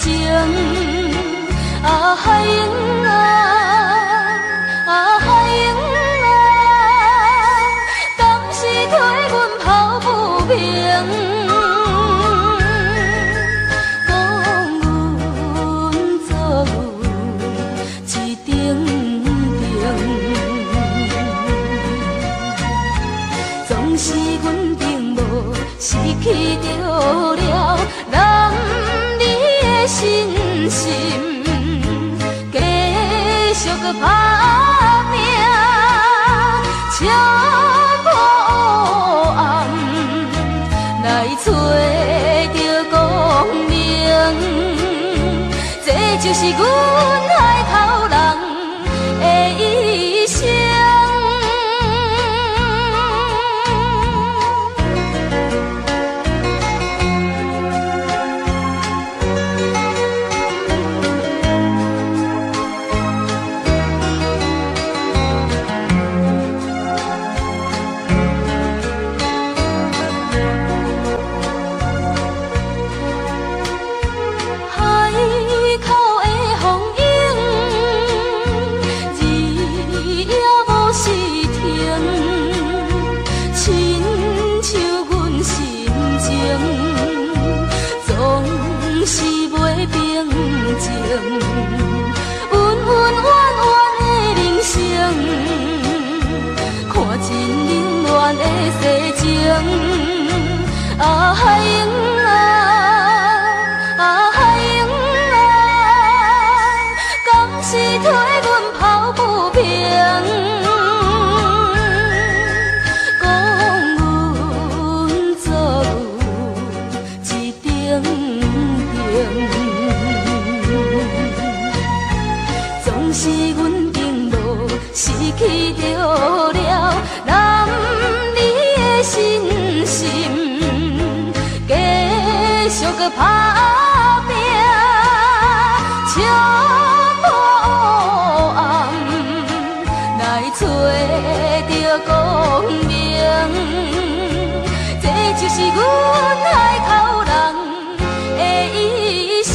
情。啊海英啊，啊海英啊，敢是替阮抱不平？讲阮做一顶顶，总是阮并无失去着了男儿的信心。继续搁打拼，敲破黑暗，来找着光明。这就是阮海头人的一生。啊海英啊，啊海英啊，敢是替阮抱不平？讲阮做一顶顶，总是阮并无失去着了男儿的信心。继续搁打拼，敲破黑暗，来找着光明。这就是阮海头人的一生。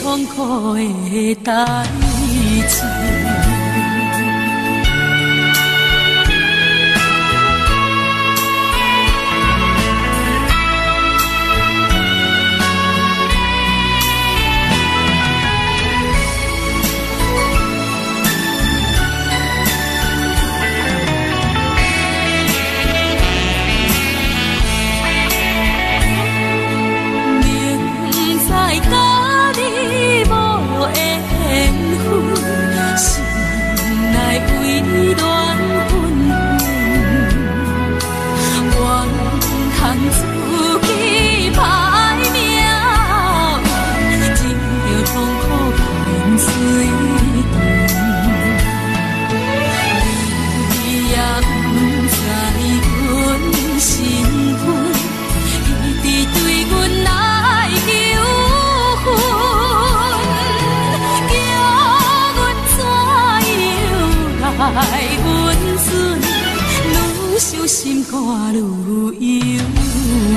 痛苦的代志。甲你无缘分，是愈幽魂。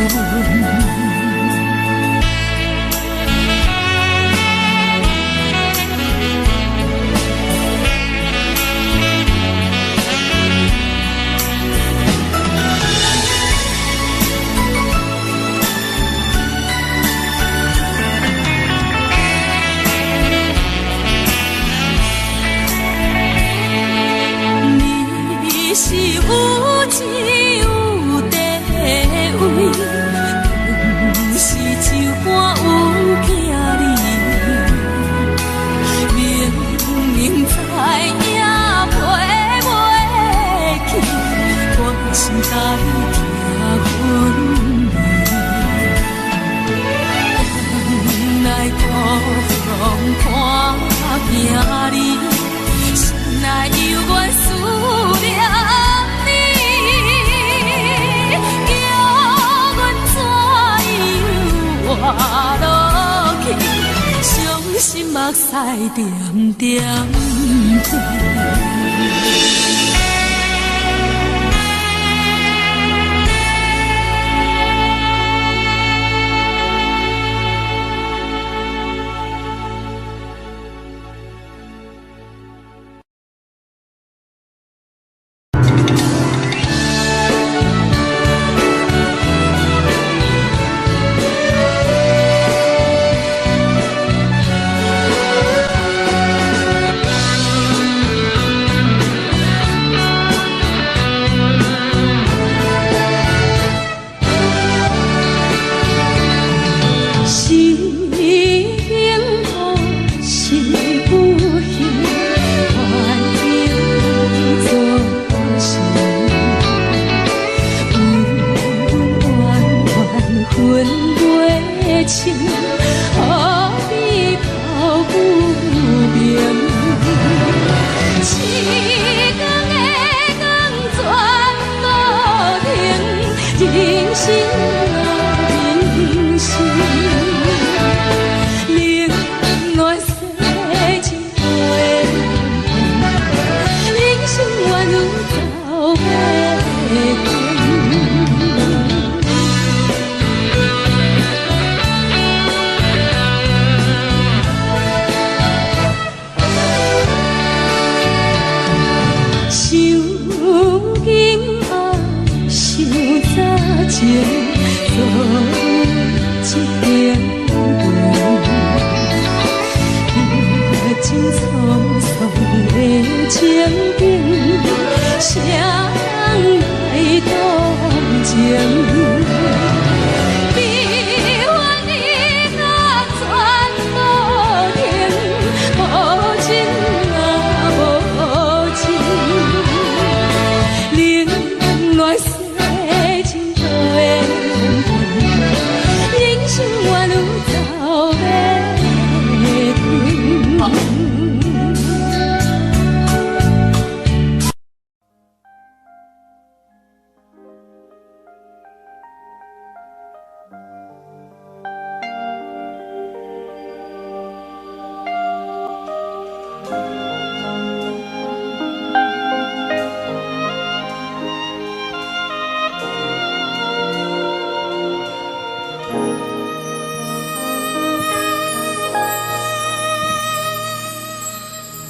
目屎点点滴。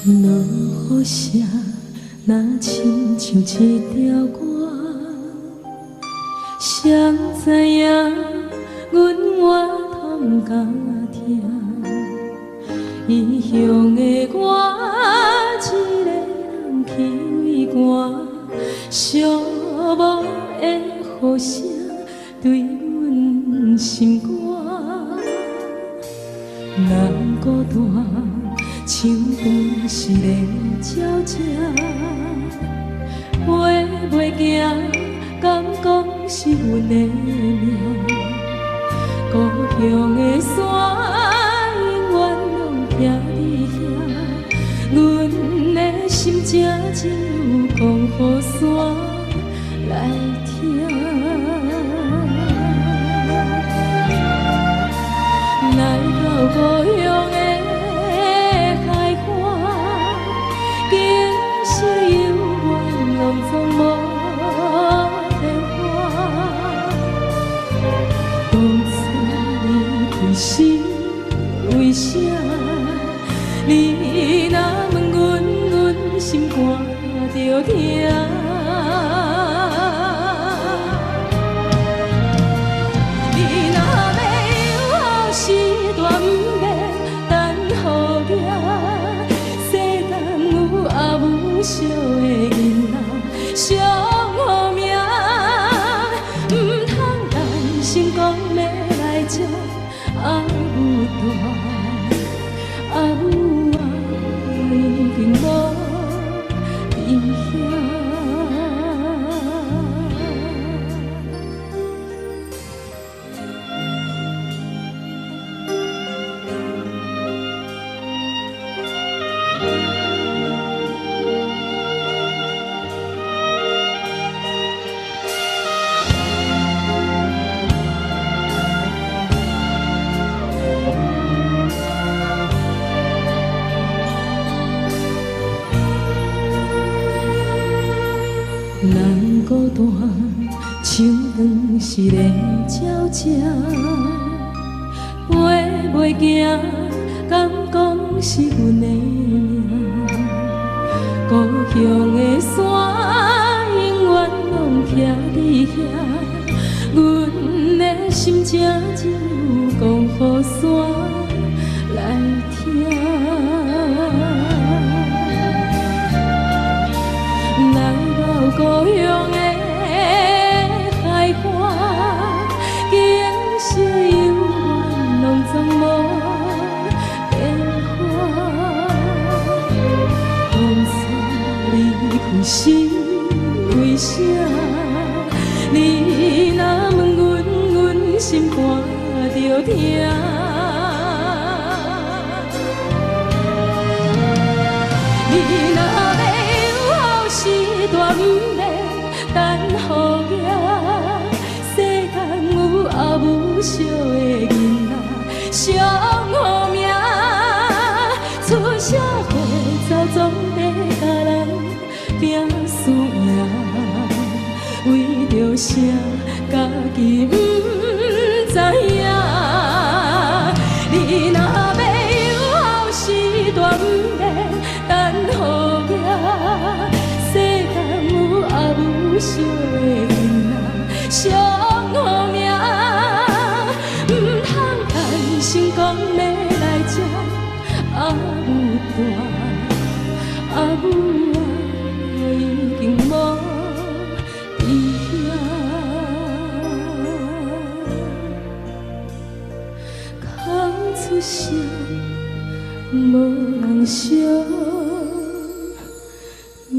落雨声，若亲像一条歌，谁知影阮我通甲听？异乡的我，一个人去赶，寂寞的雨声对阮心肝，人孤单。像饭是咧鸟食，飞袂行，敢讲是阮的命。故乡的山，永远拢徛伫遐，阮的心情只有讲予山来听。来到故乡的。拢总无变化，你若问阮，阮心肝着疼。你若要有后时大毋免等候掠，世间有阿母惜的囡仔上好命，毋通担心讲要来接阿母大，阿母啊已经无伫遐。人孤单，像饭是咧鸟食，飞袂行，敢讲是阮的命。故乡的山，永远拢徛伫遐，阮的心情只有讲予山来听。故乡的海岸，景色永远拢总无变化。当初离开是为啥？你若问阮，阮心肝着疼。你若大毋免等候掠，世间有阿母惜的囡仔上好命。出社会走总得甲人拼输赢，为着啥家己毋知影？你若要有后时大毋免等候掠。有惜的囡仔上好命，毋通担心讲要来接阿母大，阿母啊已经无伫遐。空出声，无人惜命。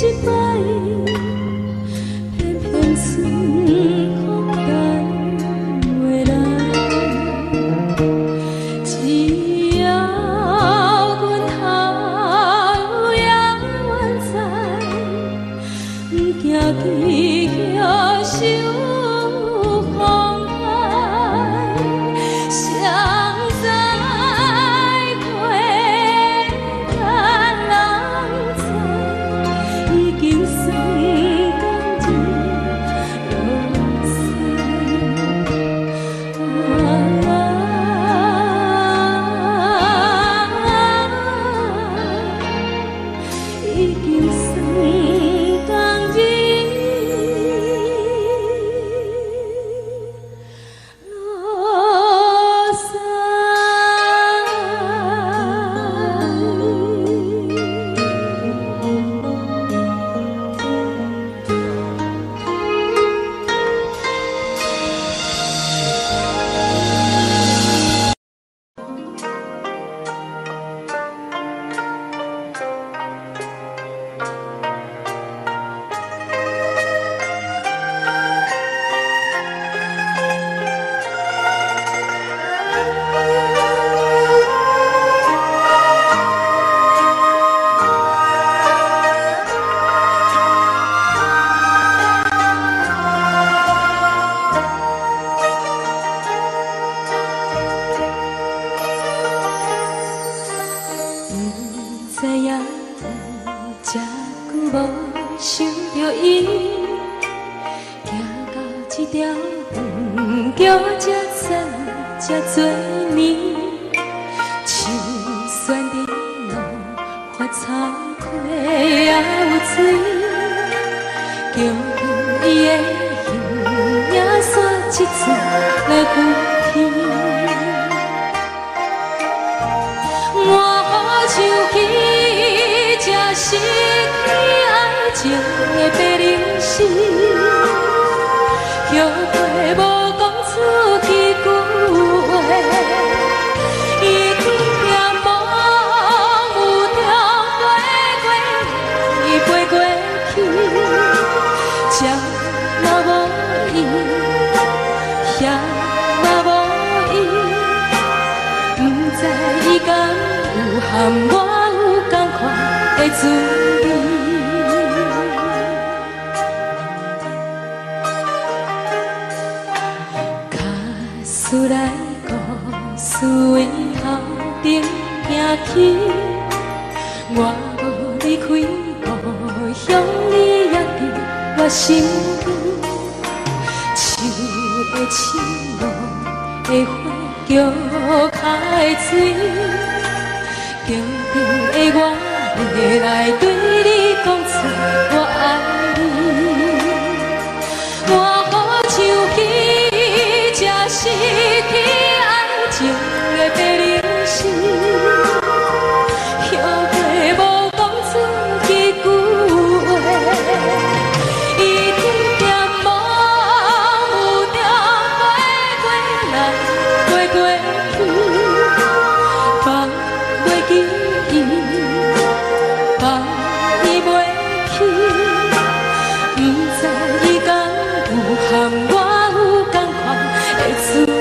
一摆，偏偏春风淡袂来。只要阮头也愿知，不惊去遐受风害。谁知花干人知，已经算甘日落西，已经算甘日落西。知影这久无想着伊，行到这条远桥才知这多年，像旋伫路发草溪也有水，叫伊的形影线一阵来浮起。我像去，才失去爱情的白灵丝，后悔无讲出去句话，伊天边梦有中飞过来，飞过去，这嘛无伊，遐嘛无伊，不知伊敢有含我有同款的滋味。假使来故事为头顶行起，我无离开故乡，你也伫我身边。树的青路的花桥开水。静静的我会来对你讲出我爱你，我好像去，才失去爱情的白灵丝，后悔无讲出去句话，伊天边梦有中飞过来，飞过去，放袂记伊，放伊袂去，不知伊敢有含我有同款的滋味。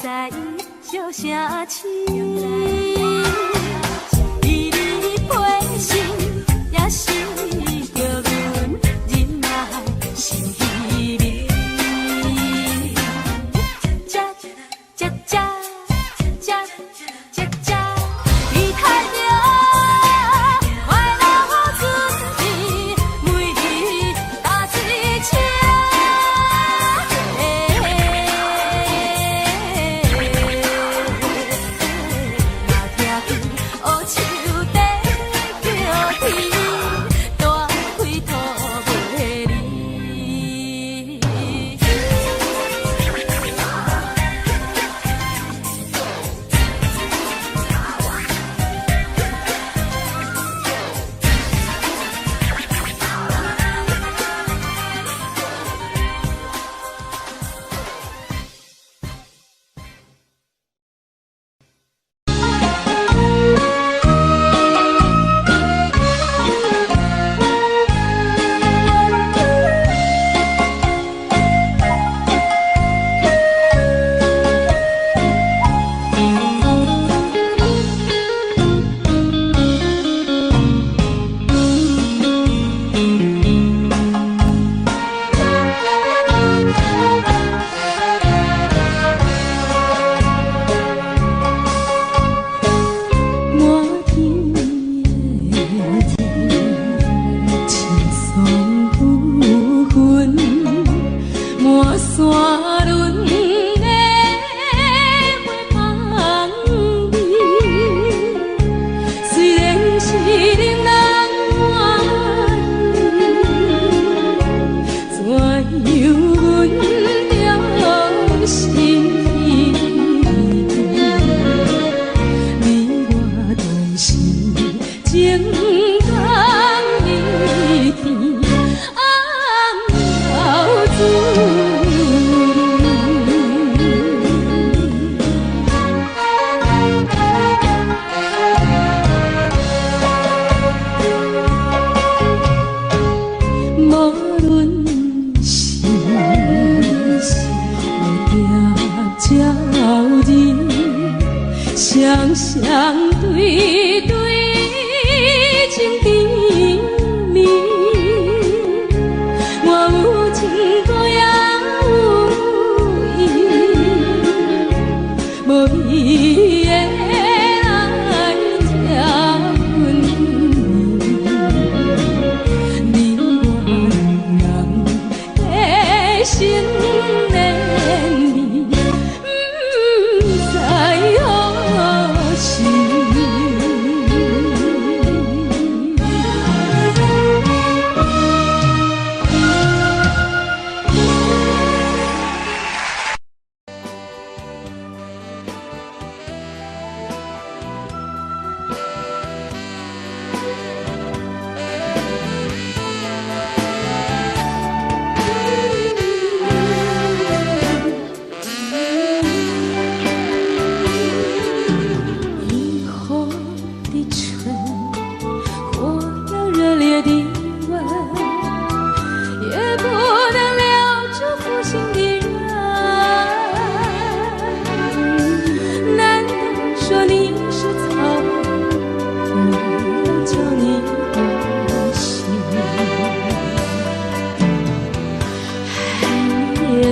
知伊笑啥痴，伊离陪心也是叫阮忍耐心稀微。吃吃吃吃吃吃，伊太着快乐春天，每日打水车。双双对对情甜蜜，我有情歌也有意，无伊的来这份你我两人的心连理，不知何时。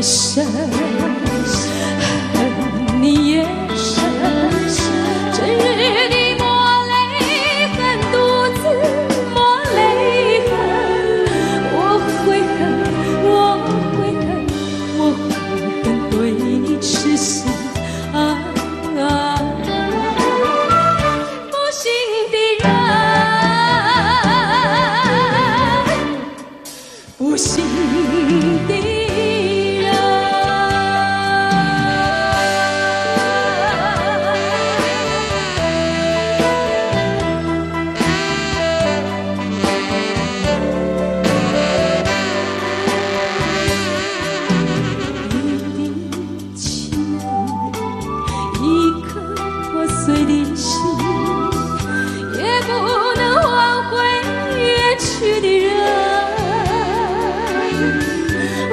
深，你也深，整日的抹泪痕，独自抹泪痕。我悔恨，我悔恨，我悔恨对你痴心啊！不幸的人，不幸的。碎的心，也不能挽回远去的人。往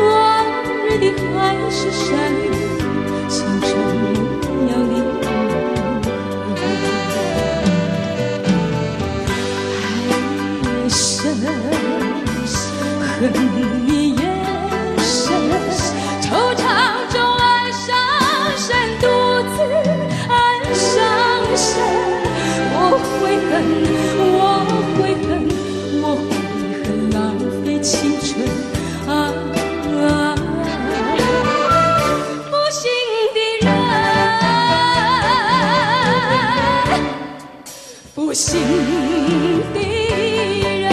日的海誓山盟，像沉默恨你眼神，惆怅中爱上身，独自爱上身。我悔恨，我悔恨，我悔恨浪费青春啊！不幸的人，不幸的人。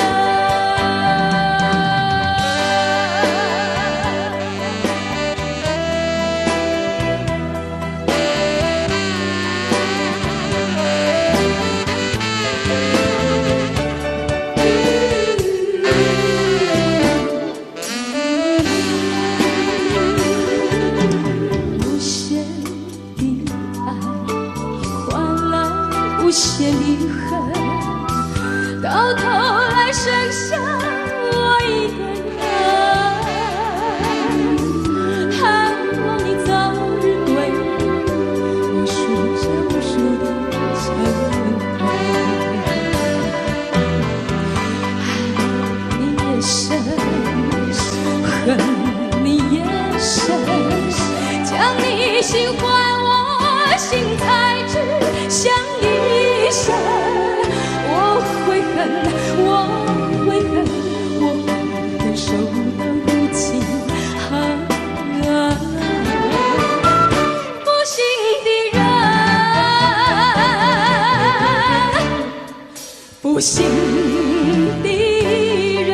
无限的恨，到头来剩下我一个人。盼望你早日归来，我数着无数的尘埃。爱你也深，恨你也深，将你心还我心才知相依生。我悔恨，我悔恨，我悔恨守到如今。不幸的人，不幸的人。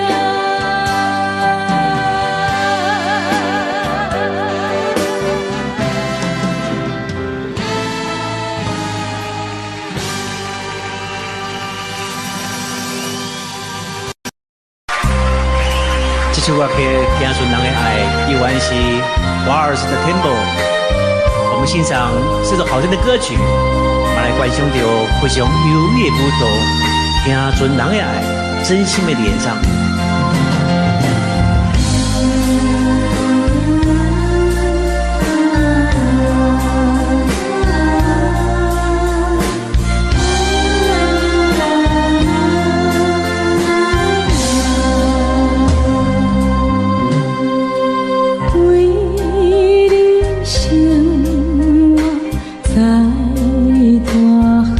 这首歌曲《听顺人的爱》依然是华尔斯的 Tempo。我们欣赏这首好听的歌曲，我们来观赏到非常优美的舞蹈，听顺人的爱，真心的演唱。在大海，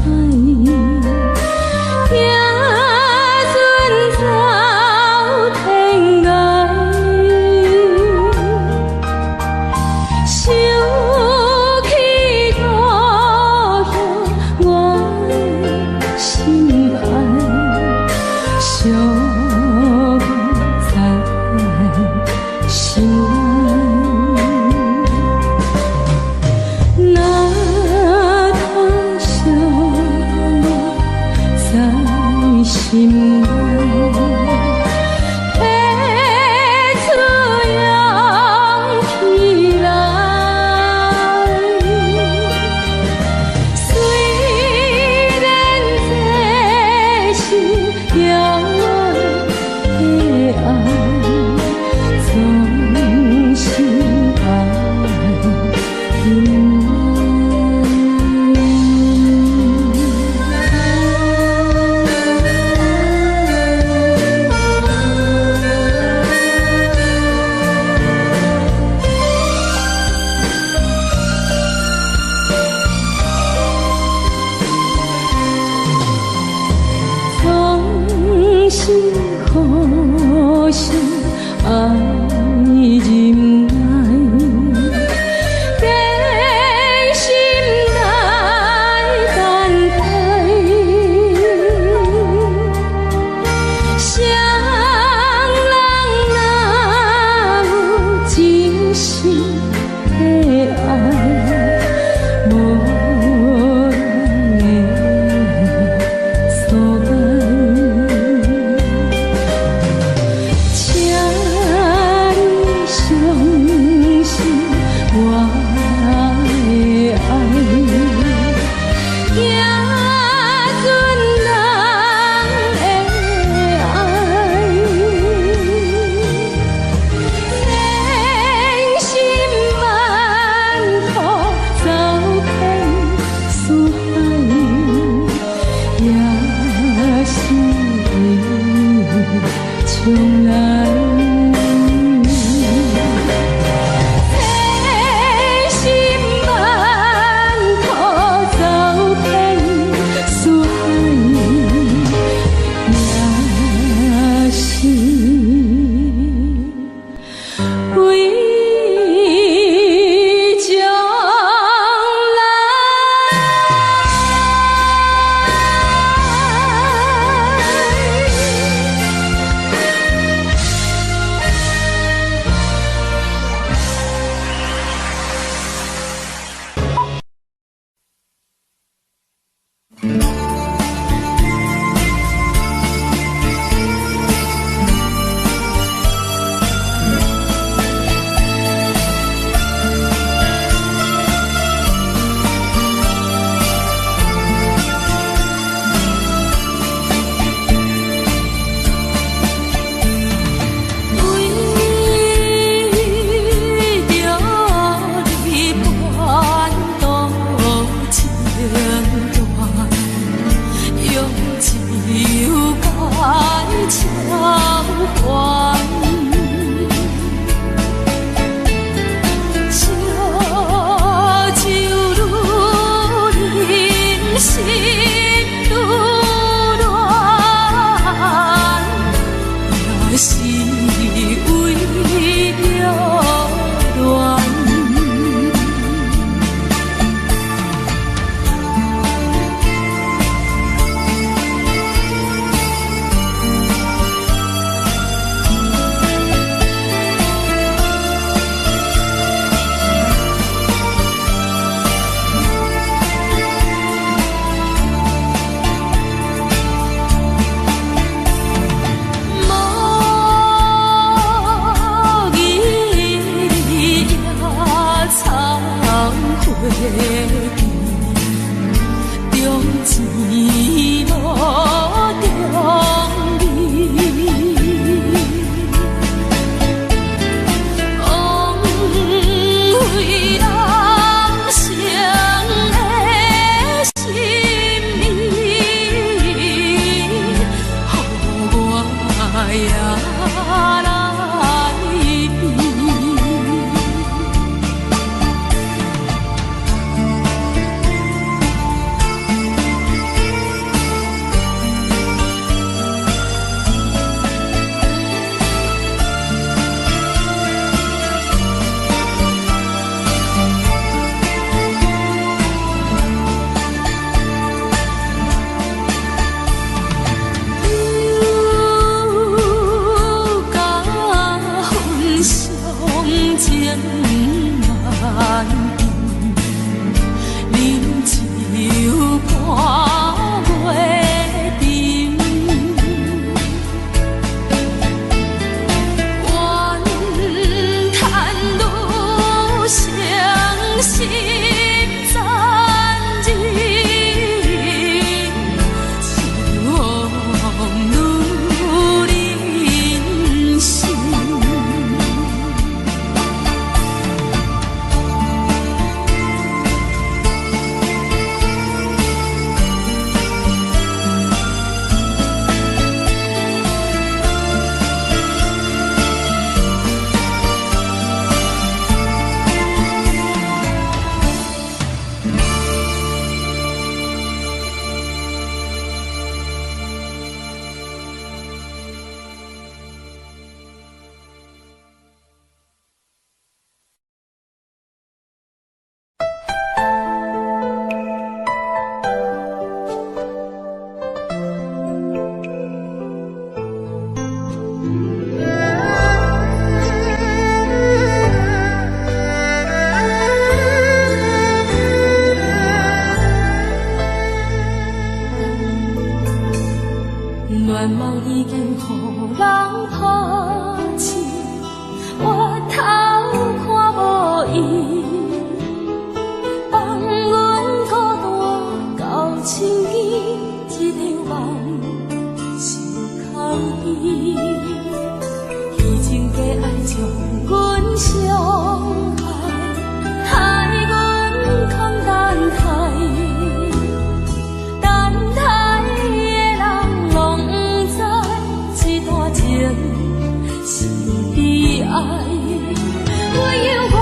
我犹原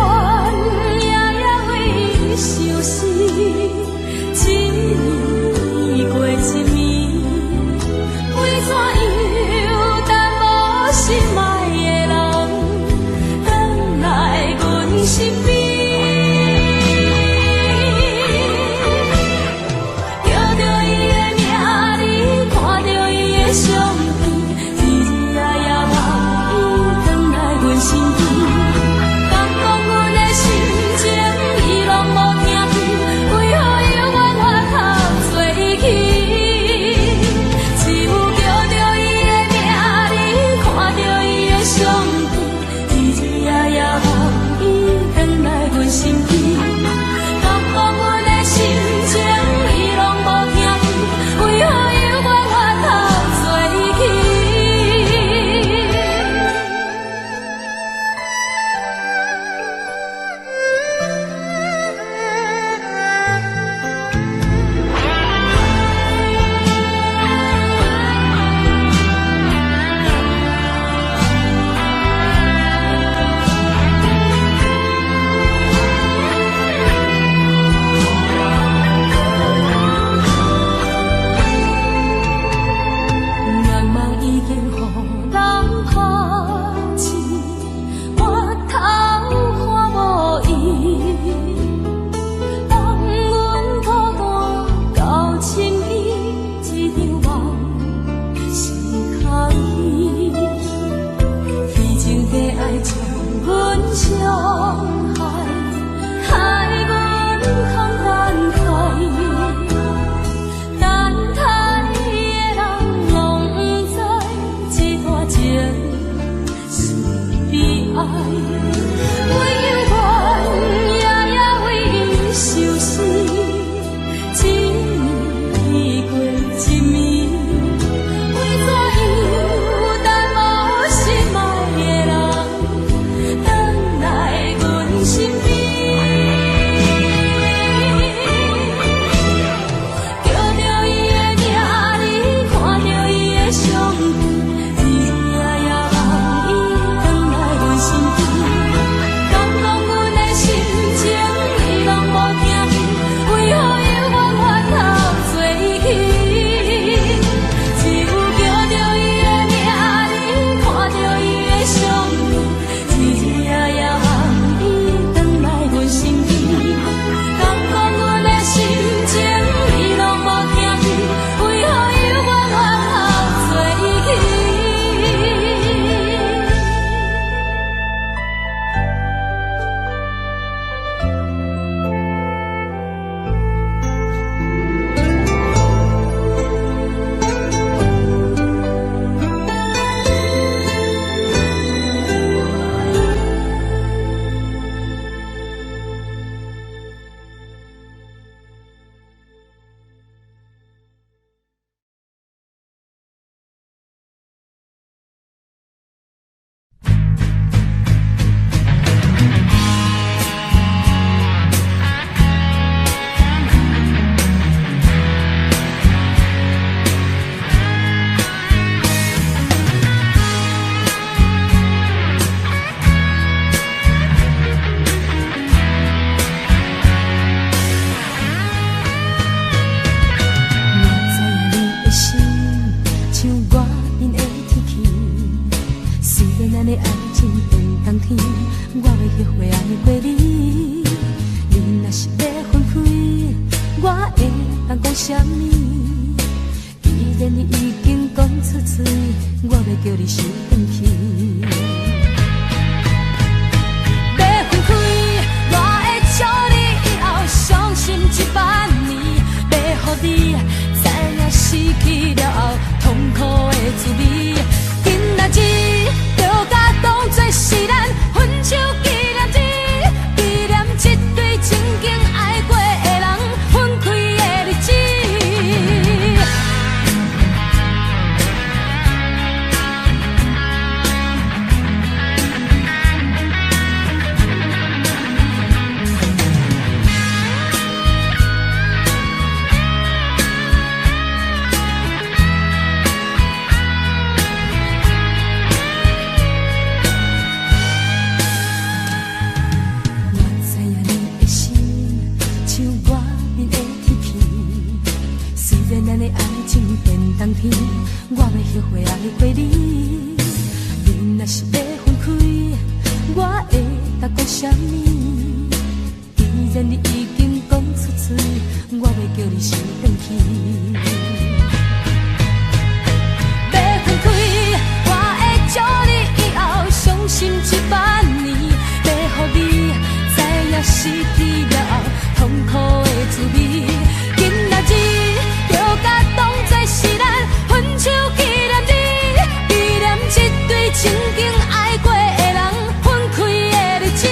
夜夜为伊相思，一年过一年，为怎样等无心爱的人，回来阮身边。叫着伊的名字，看着伊的相片，日日夜夜望伊回来阮身边。敢讲阮的心情，伊拢无听见，为何犹原回头做伊去？只有叫着伊的名字，看着伊的相片，日日夜夜望伊回来阮身边。敢讲阮的心情，伊拢无听见，为何犹原回头做伊去？茫茫已经予人抛弃，我头看无伊，放阮孤单到深夜，一张梦是空伊，虚情假爱将阮伤害，害阮空等待。等待的人拢不知，这段情是悲哀。我犹原夜夜为伊相思，一年过一年，为怎样等无心爱的人，回来阮身边。叫着伊的名字，看着伊的相片，日日夜夜望伊回来阮身边。敢讲阮的心情，伊拢无听见，为何犹原回头做伊去？只有叫着伊的名字，看着伊的相片，日日夜夜望伊回来阮身边。敢讲阮的心情，伊拢无听见，为何犹原回头做伊去？啥物？既然你已经讲出嘴，我要叫你收回去。要分开，我会笑你以后伤心10000年。要予你知影失去了后痛苦的滋味。今仔日就甲当作是咱分手纪念日，纪念这对曾经爱过的人分开的日子。片，我要后悔爱过你。你若是要分开，我会甲讲啥物？既然你已经讲出嘴，我要叫你先回去。要分开，我会祝你以后伤心10000年，要予你知影失去了后痛苦的滋味。今仔日就甲当作是咱分手纪念日，纪念这对曾经爱过的人分开的日子。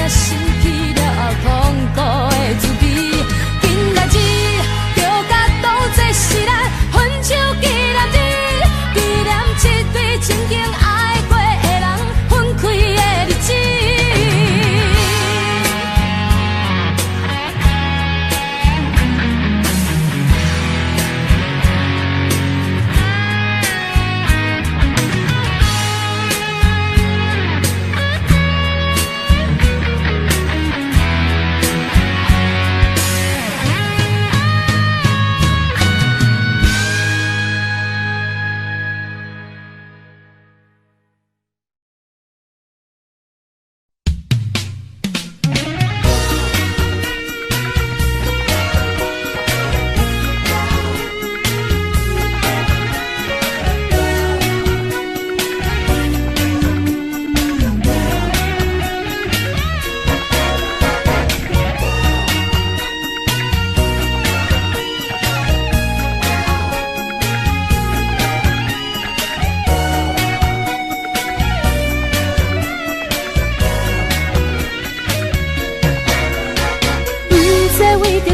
失去了痛苦的滋味，今仔日就甲当作是咱分手纪念日，纪念这对曾经爱过的人分开的日子。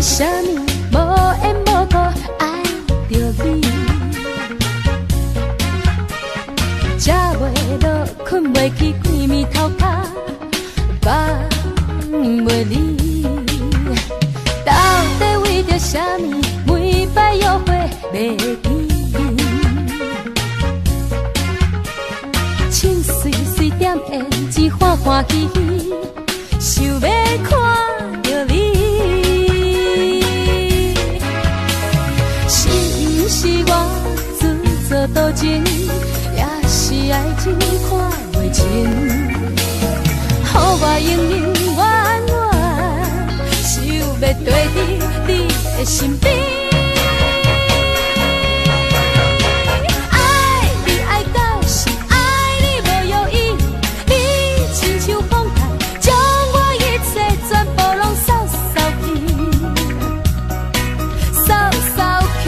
啥物无缘无故爱着你，食袂落，困袂去，规暝头壳放袂离。到底为着啥物，每摆约会袂见？穿水水点胭脂，欢欢喜喜，想要看着你。是我自作多情，也是爱情看袂清。予我永永远远，想要跟伫你的身边。爱你爱到是爱你无犹豫，你亲像风台，将我一切全部拢扫扫去，扫扫去。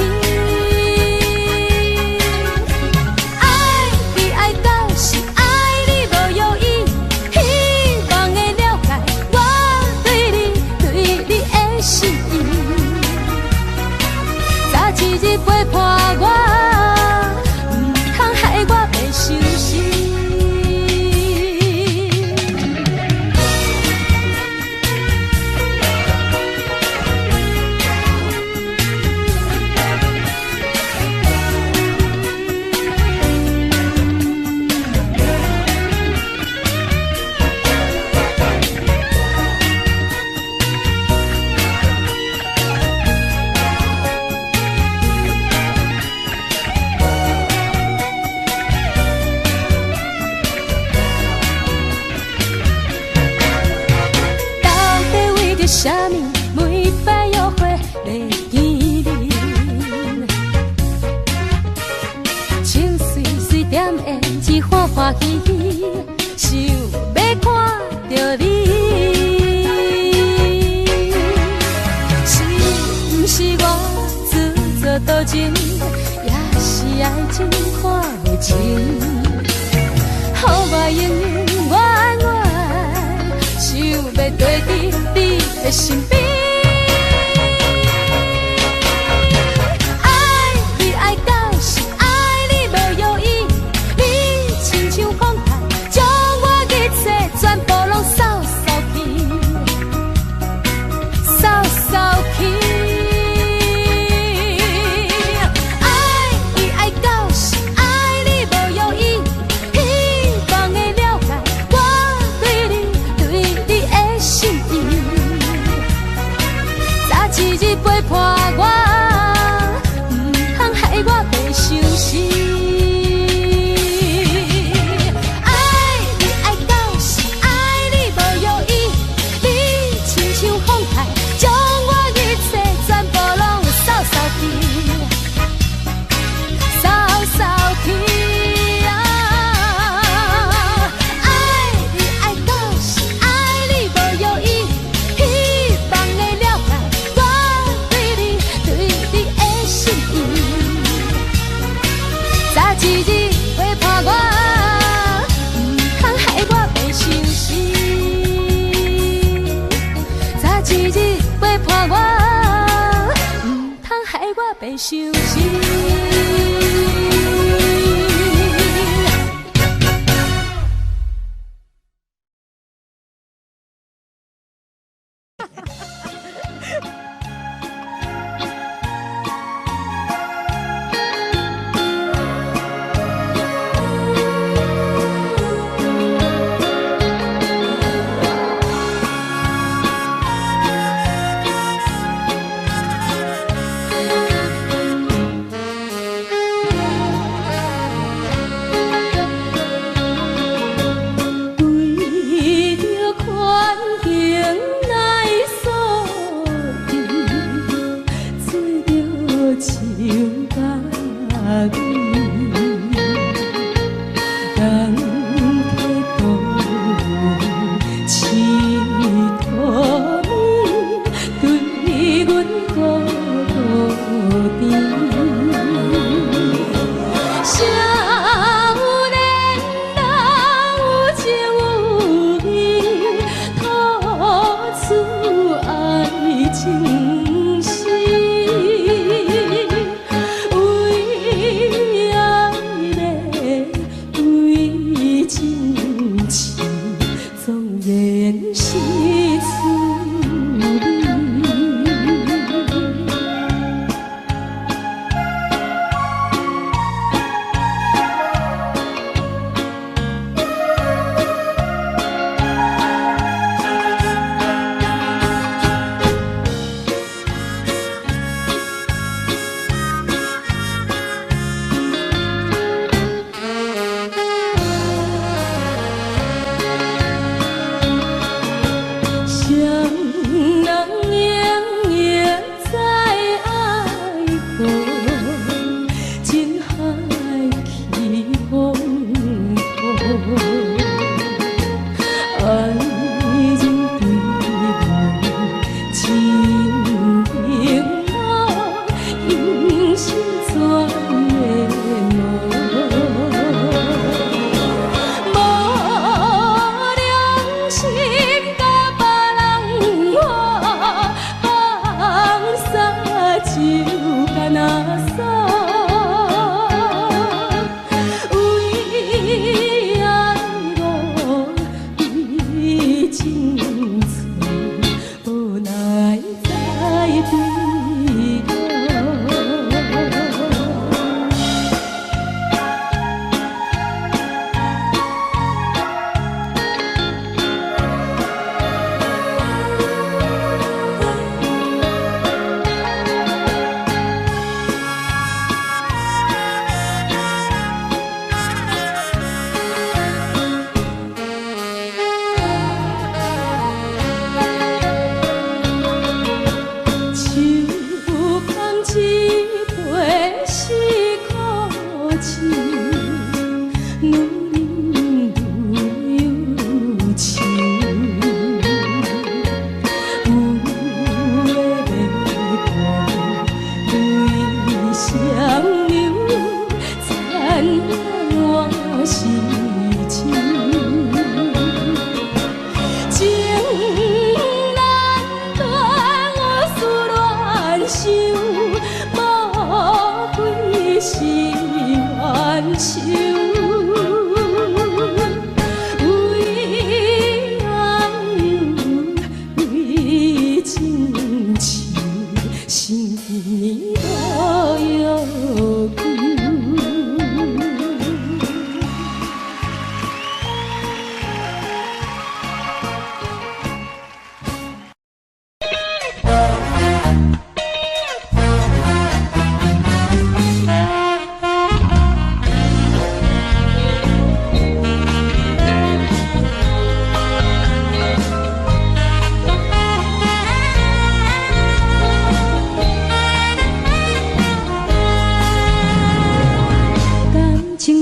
陪伴我，唔通害我袂伤心。啥物每摆约会袂见面，穿水水点胭脂，欢欢喜喜，想要看着你。是毋是我自作多情，也是爱情看袂清？予我永永远远，想要跟伫你的身边。爱来相信。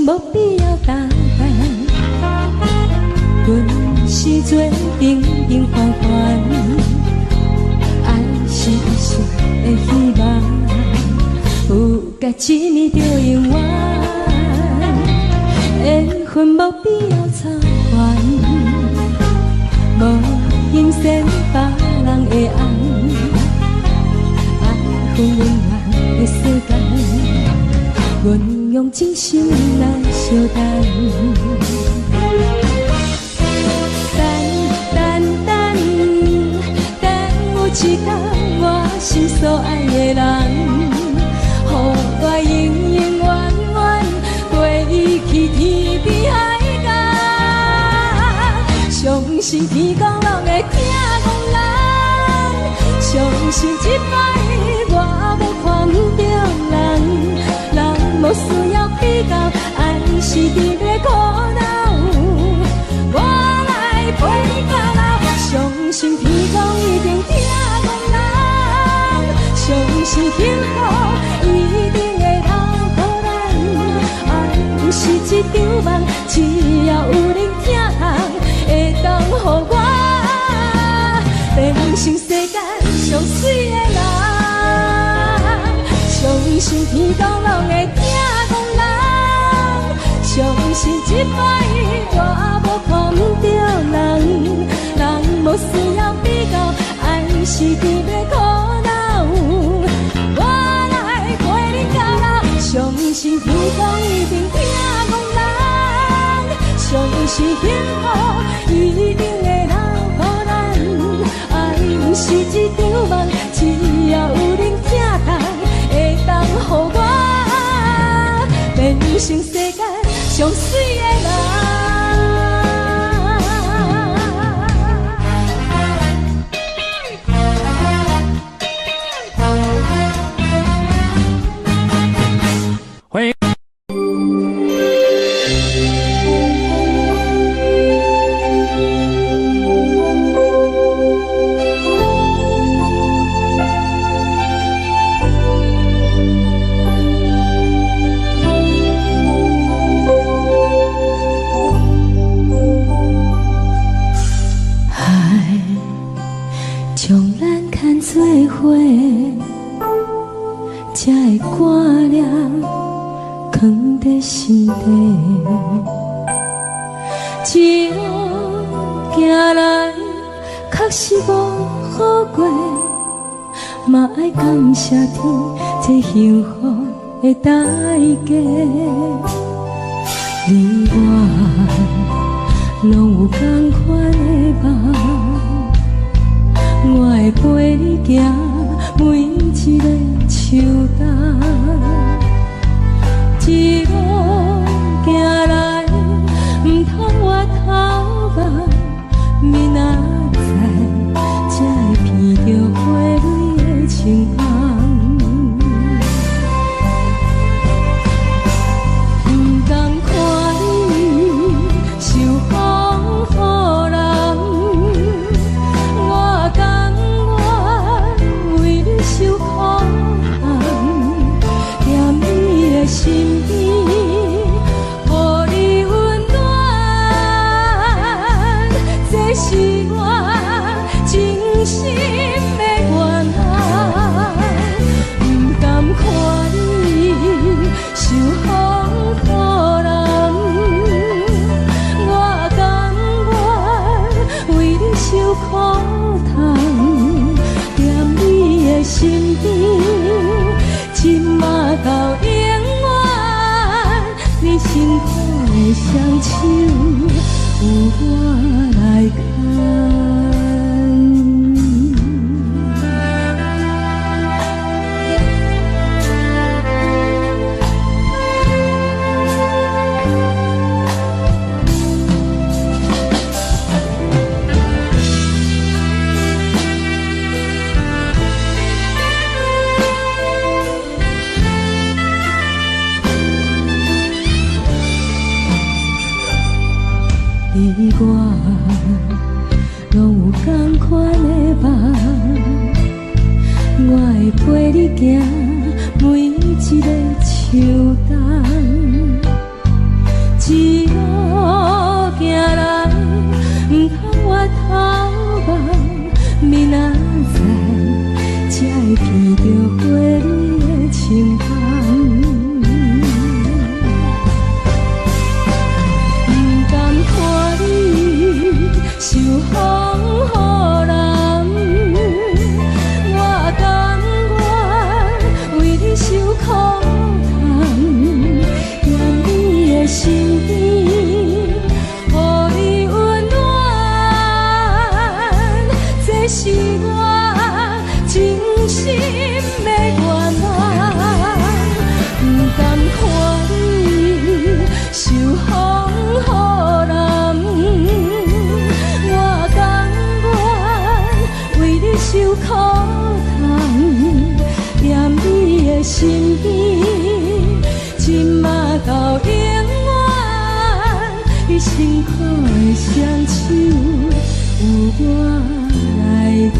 无必要打扮，阮是做平平凡凡，爱是一生的希望，有甲一暝就永远，缘分无必要操烦，无欣赏别人的红，爱恨永远的世界。用真心来相等。等有一天我心所爱的人，予我永永远远过去天边海角。相信天公拢会听讲人，相信一摆我无看着人，人无需要比较，爱是伫咧苦恼，我来陪你到老。相信天公一定听讲人，相信幸福一定会留予咱。爱不是一场梦，只要有人听通，会当予我变成世间上水的人。相信天公拢会听讲人，相信一摆我无看不着人，人无需要比较，爱是伫咧苦恼，我来陪你到老。相信天公一定听讲人，相信幸福一定会留予咱。爱不是一场梦，只要有人听通，会当予我变成世间上水的人。欢迎。将咱牵做伙，才会挂念藏在心底。一路行来，确实无好过，嘛爱感谢天，这幸福的代价。你我拢有同款的梦。我会陪你行每一个树洞，一路行来，唔通我头目，明仔载才会闻到花蕊的清香。唔甘看你受风雨人。受苦痛，踮你的身边，予你温暖，这是我真心的愿望。不甘看你受风雨人，我甘愿为你受苦痛。身边，今嘛到永远，你辛苦的双手有我来牵。你我拢有同款的梦，我会陪你行每一个树洞，一路行来，唔通我头目，明仔载才会闻到花蕊的清香。受风雨人，我甘愿为你受苦痛，我来谈，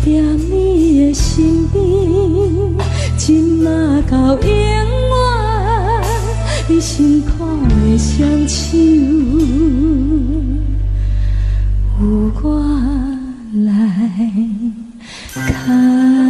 踮你的身边，今嘛到永远，你辛苦的双手有我来牵。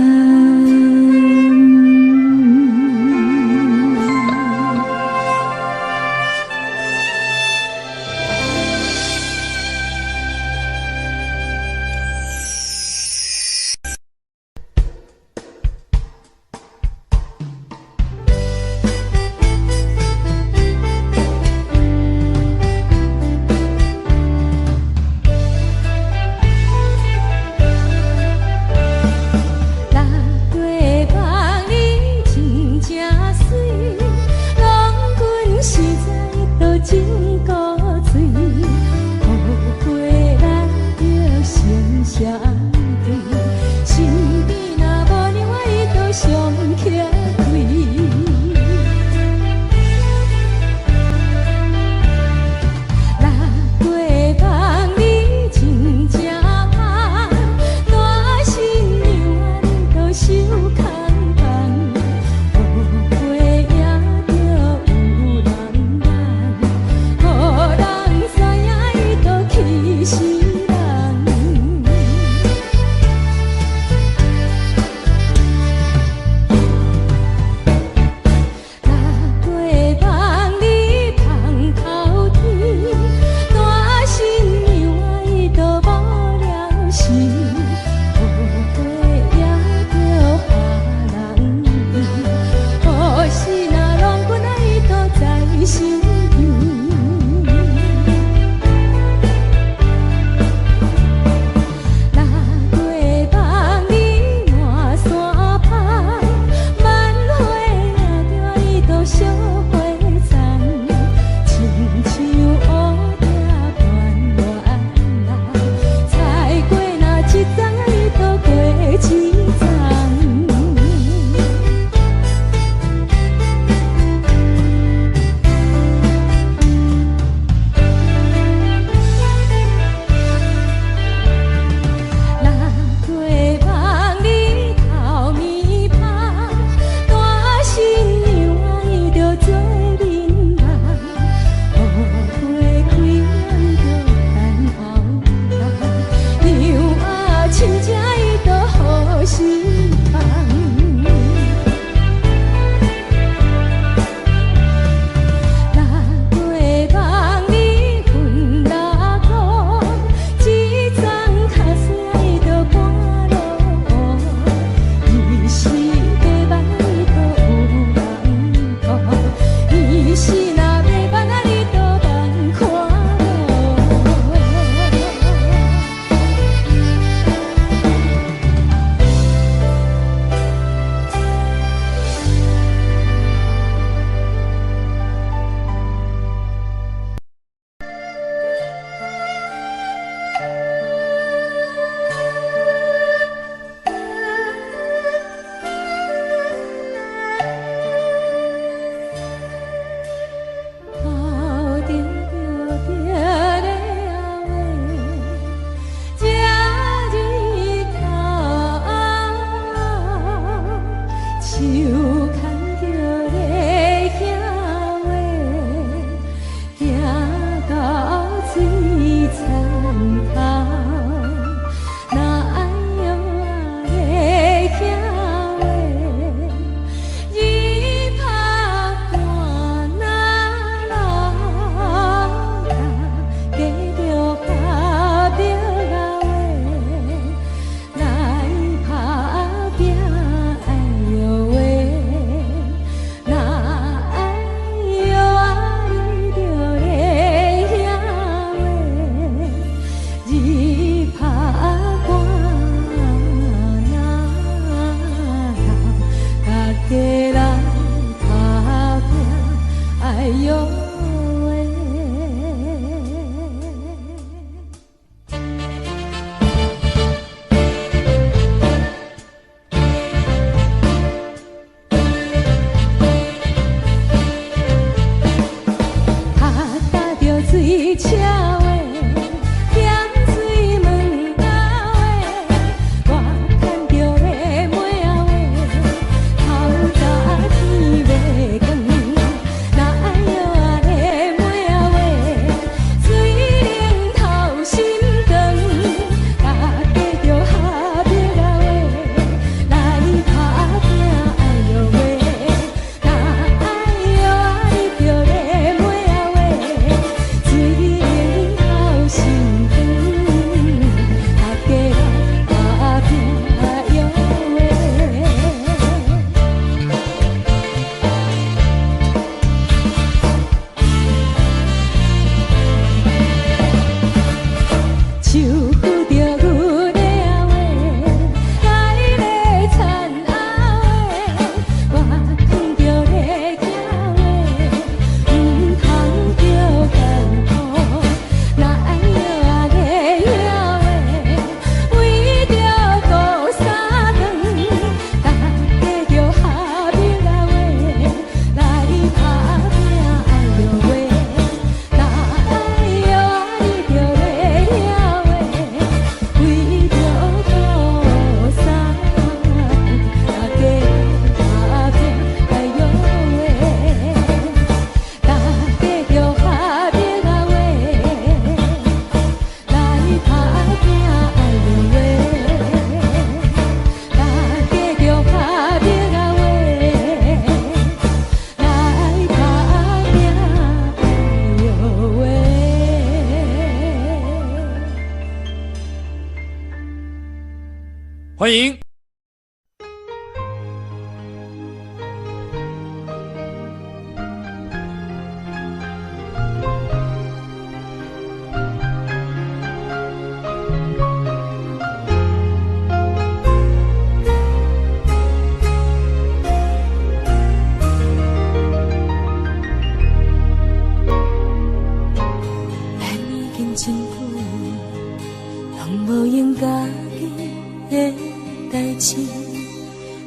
欢迎。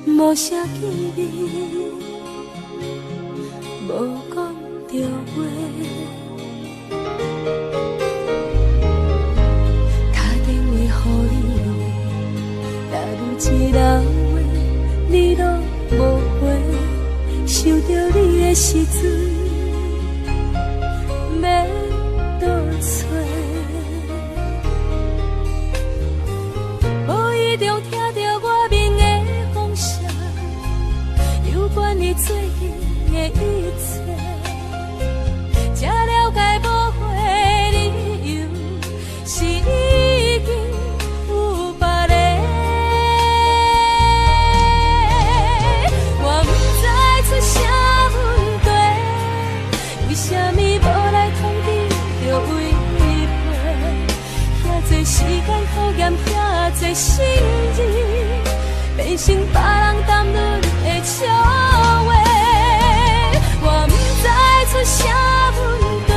无啥记忆，无讲着话，打电话予你，也愈一人话，你拢无回，想着你的时阵，要倒找，无意中听着我面的。管你最近的一切，才了解无悔理由是已经有别人。我不知出啥问题，为什么无来通知就违背？遐多时间考验，遐多心意，变成别人谈论的笑话，我不知出啥问题，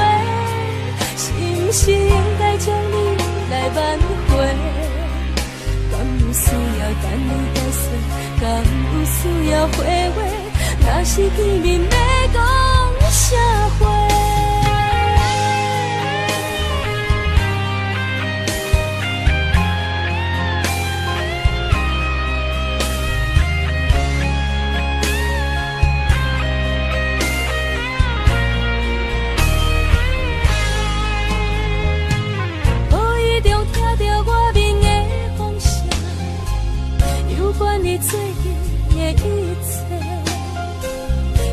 是不是应该将你来挽回？敢有需要等你解释？敢有需要回话？若是见面要讲啥话？最近的一切，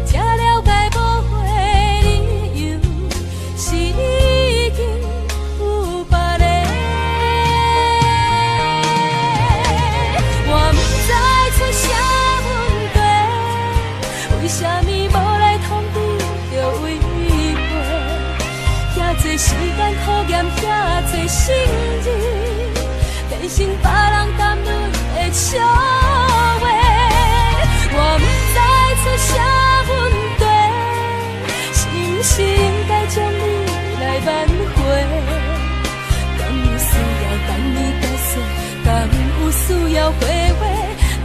才了解无悔理由是已经有别人。我不知出啥问题，为什么无来通知就违背？遐多时间考验，遐多心意，变成别人谈论的笑话。我不知出啥问题，是不是应该将你来挽回？敢有需要等你解释？敢有需要回话？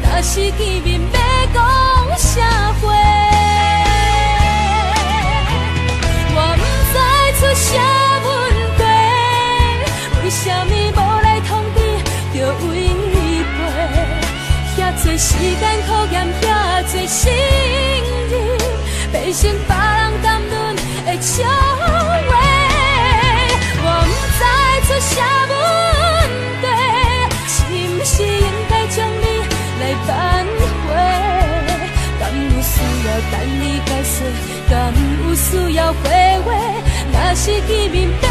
若是见面要讲啥话？我不知出啥问题，为什么无来通知就违背？遐多时间考验，遐多心意，变成别人谈论的笑话。我不知出啥问题，是不是应该将你来挽回？敢有需要等你解释？敢有需要回话？若是见面要